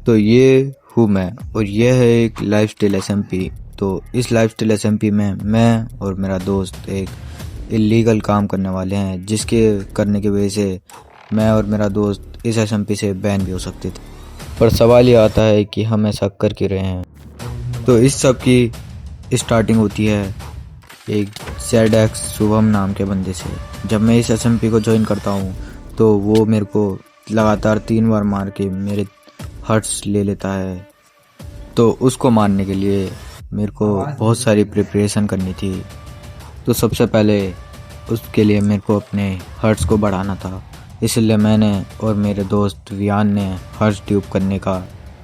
तो ये हूँ मैं और यह है एक लाइफस्टाइल एसएमपी। तो इस लाइफस्टाइल एसएमपी में मैं और मेरा दोस्त एक इलीगल काम करने वाले हैं, जिसके करने की वजह से मैं और मेरा दोस्त इस एसएमपी से बैन भी हो सकते थे। पर सवाल ये आता है कि हम ऐसा कर क्यों रहे हैं। तो इस सब की स्टार्टिंग होती है एक ZX शुभम नाम के बंदे से। जब मैं इस एसएमपी को ज्वाइन करता हूँ तो वो मेरे को लगातार 3 बार मार के मेरे हर्ट्स ले लेता है। तो उसको मारने के लिए मेरे को बहुत सारी प्रिपरेशन करनी थी। तो सबसे पहले उसके लिए मेरे को अपने हर्ट्स को बढ़ाना था, इसलिए मैंने और मेरे दोस्त वियान ने हर्ट्स ट्यूब करने का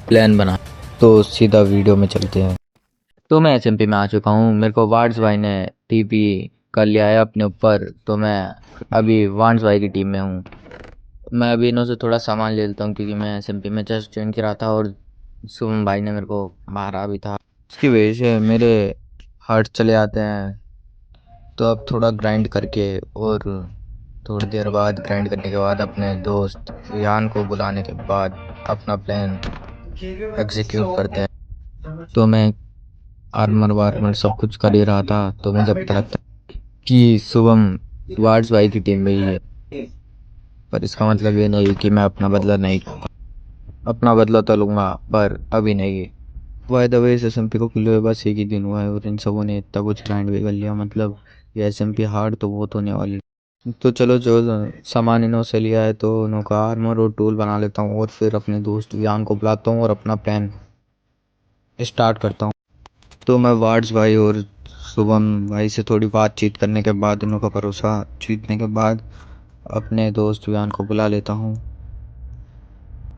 प्लान बनाया। तो सीधा वीडियो में चलते हैं। तो मैं एसएमपी में आ चुका हूँ। मेरे को वार्ड्स भाई ने टीपी कर लिया है अपने ऊपर, तो मैं अभी वार्ड्स भाई की टीम में हूँ। मैं अभी इन्हों से थोड़ा सामान ले लेता हूँ क्योंकि मैं एसएमपी में जस्ट ज्वाइन करा था और शुभम भाई ने मेरे को मारा भी था। इसकी वजह से मेरे हार्ट चले आते हैं। तो अब थोड़ा ग्राइंड करके और थोड़ी देर बाद ग्राइंड करने के बाद अपने दोस्त रियान को बुलाने के बाद अपना प्लान एग्जीक्यूट करते हैं। तो मैं आर्मर वार्मर सब कुछ कर ही रहा था, तो मुझे पता लगता कि शुभम वार्ड्स भाई की टीम में ही है। पर इसका मतलब ये नहीं कि मैं अपना बदला नहीं लूँगा। अपना बदला तो लूँगा, पर अभी नहीं। बाय द वे इस एसएमपी को खुले हुए बस एक ही दिन हुआ है और इन सबों ने इतना कुछ ग्राइंड भी कर लिया। मतलब ये एसएमपी हार्ड तो बहुत होने वाली। तो चलो, जो सामान इन्हों से लिया है तो उन्हों का आर्मर और टूल बना लेता हूँ और फिर अपने दोस्त वियान को बुलाता हूँ और अपना प्लान स्टार्ट करता हूँ। तो मैं वार्ड्स भाई और शुभम भाई से थोड़ी बातचीत करने के बाद, इन्हों का भरोसा जीतने के बाद अपने दोस्त वियान को बुला लेता हूँ।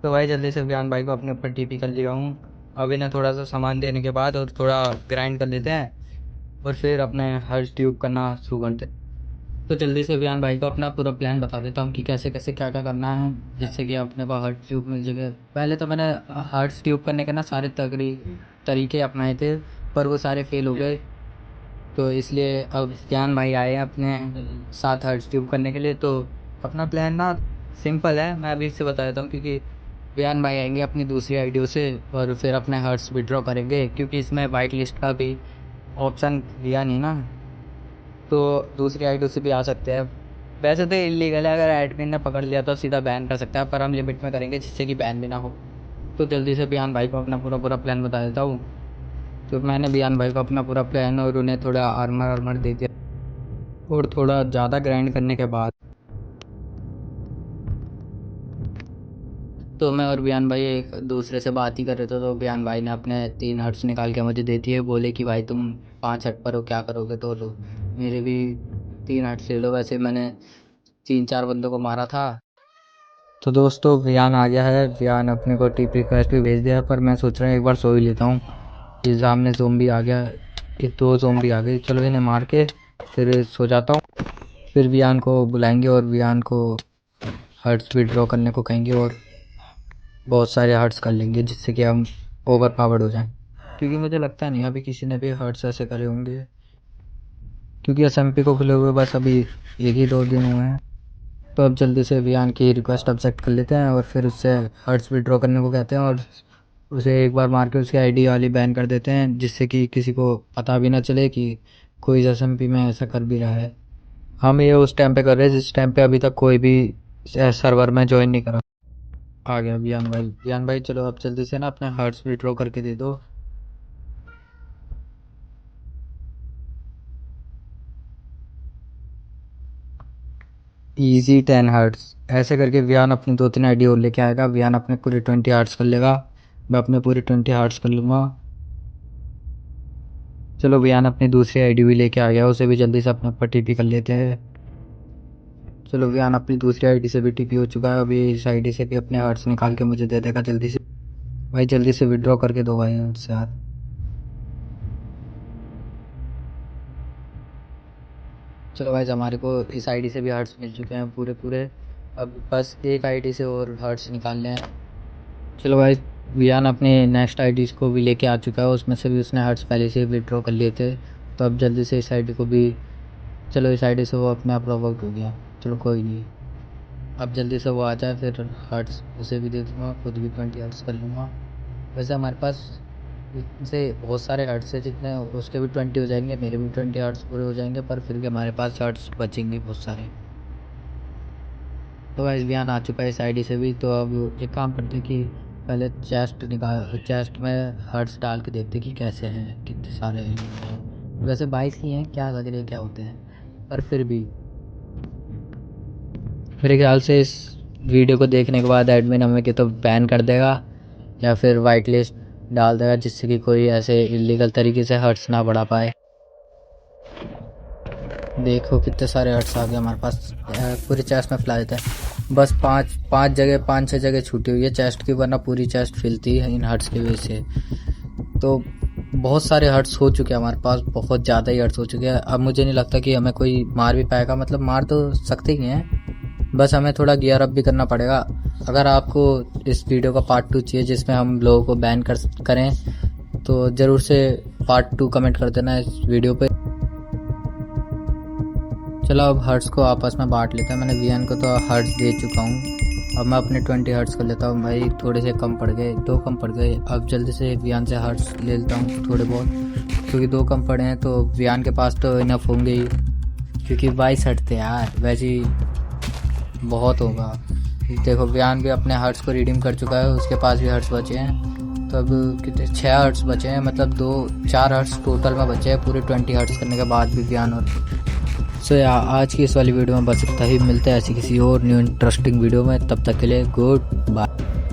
तो भाई जल्दी से बयान भाई को अपने ऊपर टीपी कर लिया हूँ। अब इन्हें थोड़ा सा सामान देने के बाद और थोड़ा ग्राइंड कर लेते हैं और फिर अपने हर ट्यूब करना शुरू करते हैं। तो जल्दी से बयान भाई को अपना पूरा प्लान बता देता हूँ कि कैसे कैसे क्या क्या करना है, जिससे कि अपने को हर्ट ट्यूब मिल जाए। पहले तो मैंने हर्ट ट्यूब करने के ना सारे तरीके अपनाए थे, पर वो सारे फेल हो गए। तो इसलिए अब बयान भाई आए हैं अपने साथ हर्ट ट्यूब करने के लिए। तो अपना प्लान ना सिंपल है, मैं अभी से बता देता हूँ, क्योंकि बयान भाई आएंगे अपनी दूसरी आईडियो से और फिर अपने हर्ट्स विड्रॉ करेंगे, क्योंकि इसमें वाइट लिस्ट का भी ऑप्शन दिया नहीं ना, तो दूसरी आईडियो से भी आ सकते हैं। वैसे तो इलीगल है, अगर एडमिन ने पकड़ लिया तो सीधा बैन कर सकता है, पर हम लिमिट में करेंगे जिससे कि बैन भी ना हो। तो जल्दी से बयान भाई को अपना पूरा पूरा प्लान बता देता हूँ। तो मैंने बयान भाई को अपना पूरा प्लान और उन्हें थोड़ा आर्मर आर्मर दे दिया और थोड़ा ज़्यादा ग्राइंड करने के बाद तो मैं और बयान भाई एक दूसरे से बात ही कर रहे थे। तो बयान भाई ने अपने 3 हर्ट्स निकाल के मुझे दे दिए, बोले कि भाई तुम 5 हर्ट पर हो, क्या करोगे तो लो, मेरे भी 3 हर्ट्स ले लो। वैसे मैंने 3-4 बंदों को मारा था। तो दोस्तों बयान आ गया है, बयान अपने को टीपी रिक्वेस्ट भी भेज दिया है, पर मैं सोच रहा हूँ एक बार सो ही लेता हूँ। ये सामने ज़ोंबी आ गया, ये 2 ज़ोंबी आ गए। चलो इन्हें मार के फिर सो जाता हूँ। फिर बयान को बुलाएंगे और बयान को हर्ट्स विड्रॉ करने को कहेंगे और बहुत सारे हर्ट्स कर लेंगे, जिससे कि हम ओवर पावर्ड हो जाएं। क्योंकि मुझे लगता नहीं अभी किसी ने भी हर्ट्स ऐसे करे होंगे, क्योंकि एसएमपी को खुले हुए बस अभी 1 ही 2 दिन हुए हैं। तो अब जल्दी से बयान की रिक्वेस्ट एक्सेप्ट कर लेते हैं और फिर उससे हर्ट्स विड्रॉ करने को कहते हैं और उसे एक बार मार के उसकी आईडी वाली बैन कर देते हैं, जिससे कि किसी को पता भी ना चले कि कोई एसएमपी में ऐसा कर भी रहा है। हम ये उस टाइम पे कर रहे हैं जिस टाइम पे अभी तक कोई भी सर्वर में ज्वाइन नहीं करा। आ गया बयान भाई। बयान भाई चलो अब जल्दी से ना अपने हर्ट्स विड्रॉ करके दे दो। इजी 10 हर्ट्स ऐसे करके वियान अपनी 2-3 आईडी और लेके आएगा। वियान अपने पूरे 20 हर्ट्स कर लेगा, मैं अपने पूरे 20 हर्ट्स कर लूँगा। चलो वियान अपनी दूसरी आईडी भी लेके आ गया, उसे भी जल्दी से अपने ऊपर टीपी कर लेते हैं। चलो वियान अपनी दूसरी आईडी से भी टीपी हो चुका है, अभी इस आईडी से भी अपने हर्ट्स निकाल के मुझे दे देगा जल्दी से। भाई जल्दी से विड्रॉ करके दो भाई हर्ट्स यार। चलो भाई हमारे को इस आईडी से भी हर्ट्स मिल चुके हैं पूरे पूरे। अब बस एक आईडी से और हर्ट्स निकालने हैं। चलो भाई वियान अपने नेक्स्ट आईडीज़ को भी लेके आ चुका है, उसमें से भी उसने हर्ट्स पहले से विड्रॉ कर लिए थे। तो अब जल्दी से इस आईडी को भी, चलो इस आईडी से वो अपने आप लॉग आउट हो गया, चलो कोई नहीं। अब जल्दी से वो आ जाए फिर हर्ट्स उसे भी दे दूँगा, खुद भी 20 हर्ट्स कर लूँगा। वैसे हमारे पास से बहुत सारे हर्ट्स है, जितने उसके भी 20 हो जाएंगे, मेरे भी 20 हर्ट्स पूरे हो जाएंगे, पर फिर भी हमारे पास हर्ट्स बचेंगे बहुत सारे। तो गाइस बयान आ चुका है इस आईडी से भी। तो अब एक काम करते हैं कि पहले चेस्ट में हर्ट्स डाल के देखते कि कैसे हैं, कितने सारे हैं। वैसे 22 ही हैं, क्या लग रहे क्या होते हैं, पर फिर भी मेरे ख्याल से इस वीडियो को देखने के बाद एडमिन हमें कि तो बैन कर देगा या फिर वाइट लिस्ट डाल देगा, जिससे कि कोई ऐसे इलीगल तरीके से हर्ट्स ना बढ़ा पाए। देखो कितने सारे हर्ट्स आ गए हमारे पास। पूरी चेस्ट में फैला देता है। बस पाँच छः जगह छूटी हुई है चेस्ट की, वरना पूरी चेस्ट फैलती है इन हर्ट्स की वजह से। तो बहुत सारे हर्ट्स हो चुके हैं हमारे पास, बहुत ज़्यादा ही हर्ट्स हो चुके हैं। अब मुझे नहीं लगता कि हमें कोई मार भी पाएगा, मतलब मार तो सकते ही हैं, बस हमें थोड़ा गियर अप भी करना पड़ेगा। अगर आपको इस वीडियो का पार्ट 2 चाहिए जिसमें हम लोगों को बैन करें, तो ज़रूर से पार्ट 2 कमेंट कर देना इस वीडियो पे। चलो अब हर्ट्स को आपस में बांट लेते हैं। मैंने वीएन को तो हर्ट्स दे चुका हूँ, अब मैं अपने 20 हर्ट्स कर लेता हूँ। भाई थोड़े से कम पड़ गए, 2 कम पड़ गए। अब जल्दी से वीएन से हर्ट्स ले लेता हूँ थोड़े बहुत, क्योंकि 2 कम पड़े हैं तो वीएन के पास तो इनफ होंगे ही, क्योंकि 22 हर्ट्स थे यार, वैसे ही बहुत होगा। देखो वीएन भी अपने हर्ट्स को रिडीम कर चुका है, उसके पास भी हर्ट्स बचे हैं। तो अब कितने 6 हर्ट्स बचे हैं, मतलब 4 हर्ट्स टोटल में बचे हैं पूरे 20 हर्ट्स करने के बाद भी वीएन। और सो आज की इस वाली वीडियो में बस इतना ही। मिलते हैं ऐसी किसी और न्यू इंटरेस्टिंग वीडियो में, तब तक के लिए गुड बाय।